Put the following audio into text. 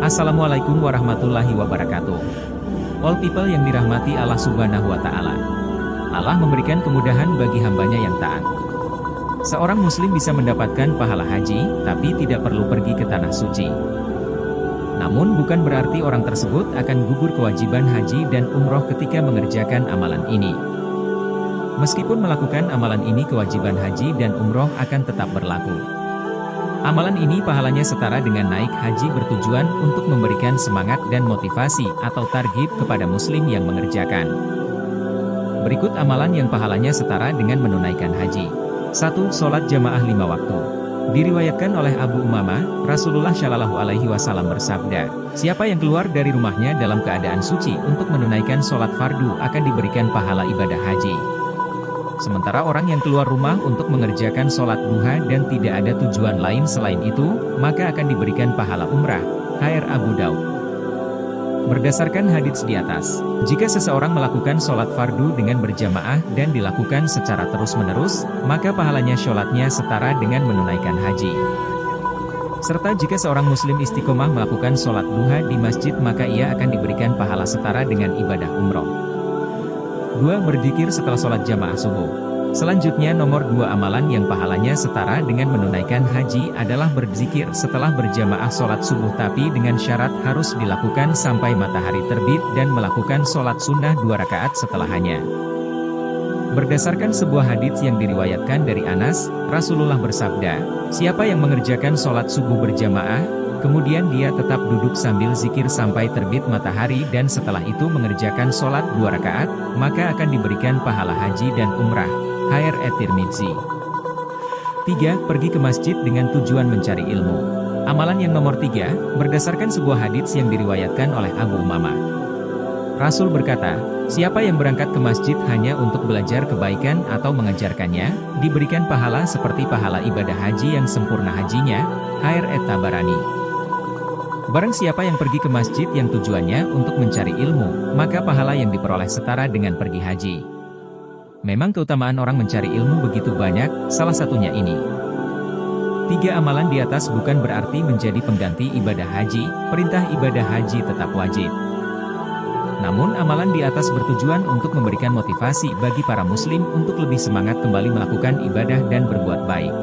Assalamualaikum warahmatullahi wabarakatuh. All people yang dirahmati Allah Subhanahu wa Ta'ala. Allah memberikan kemudahan bagi hambanya yang taat. Seorang muslim bisa mendapatkan pahala haji, tapi tidak perlu pergi ke tanah suci. Namun bukan berarti orang tersebut akan gugur kewajiban haji dan umroh ketika mengerjakan amalan ini. Meskipun melakukan amalan ini, kewajiban haji dan umroh akan tetap berlaku. Amalan ini pahalanya setara dengan naik haji, bertujuan untuk memberikan semangat dan motivasi atau targhib kepada muslim yang mengerjakan. Berikut amalan yang pahalanya setara dengan menunaikan haji. 1. Sholat jamaah 5 waktu. Diriwayatkan oleh Abu Umamah, Rasulullah Shallallahu Alaihi Wasallam bersabda, siapa yang keluar dari rumahnya dalam keadaan suci untuk menunaikan sholat fardu akan diberikan pahala ibadah haji. Sementara orang yang keluar rumah untuk mengerjakan sholat duha dan tidak ada tujuan lain selain itu, maka akan diberikan pahala umrah. HR Abu Daud. Berdasarkan hadits di atas, jika seseorang melakukan sholat fardu dengan berjamaah dan dilakukan secara terus-menerus, maka pahalanya sholatnya setara dengan menunaikan haji. Serta jika seorang muslim istiqomah melakukan sholat duha di masjid, maka ia akan diberikan pahala setara dengan ibadah umroh. 2. Berzikir setelah sholat jamaah subuh. Selanjutnya nomor 2 amalan yang pahalanya setara dengan menunaikan haji adalah berzikir setelah berjamaah sholat subuh, tapi dengan syarat harus dilakukan sampai matahari terbit dan melakukan sholat sunnah 2 rakaat setelahnya. Berdasarkan sebuah hadits yang diriwayatkan dari Anas, Rasulullah bersabda, siapa yang mengerjakan sholat subuh berjamaah, kemudian dia tetap duduk sambil zikir sampai terbit matahari dan setelah itu mengerjakan sholat 2 rakaat, maka akan diberikan pahala haji dan umrah. HR At-Tirmidzi. 3. Pergi ke masjid dengan tujuan mencari ilmu. Amalan yang nomor 3, berdasarkan sebuah hadits yang diriwayatkan oleh Abu Umamah. Rasul berkata, siapa yang berangkat ke masjid hanya untuk belajar kebaikan atau mengajarkannya, diberikan pahala seperti pahala ibadah haji yang sempurna hajinya. HR At-Tabarani. Barang siapa yang pergi ke masjid yang tujuannya untuk mencari ilmu, maka pahala yang diperoleh setara dengan pergi haji. Memang keutamaan orang mencari ilmu begitu banyak, salah satunya ini. 3 amalan di atas bukan berarti menjadi pengganti ibadah haji, perintah ibadah haji tetap wajib. Namun amalan di atas bertujuan untuk memberikan motivasi bagi para muslim untuk lebih semangat kembali melakukan ibadah dan berbuat baik.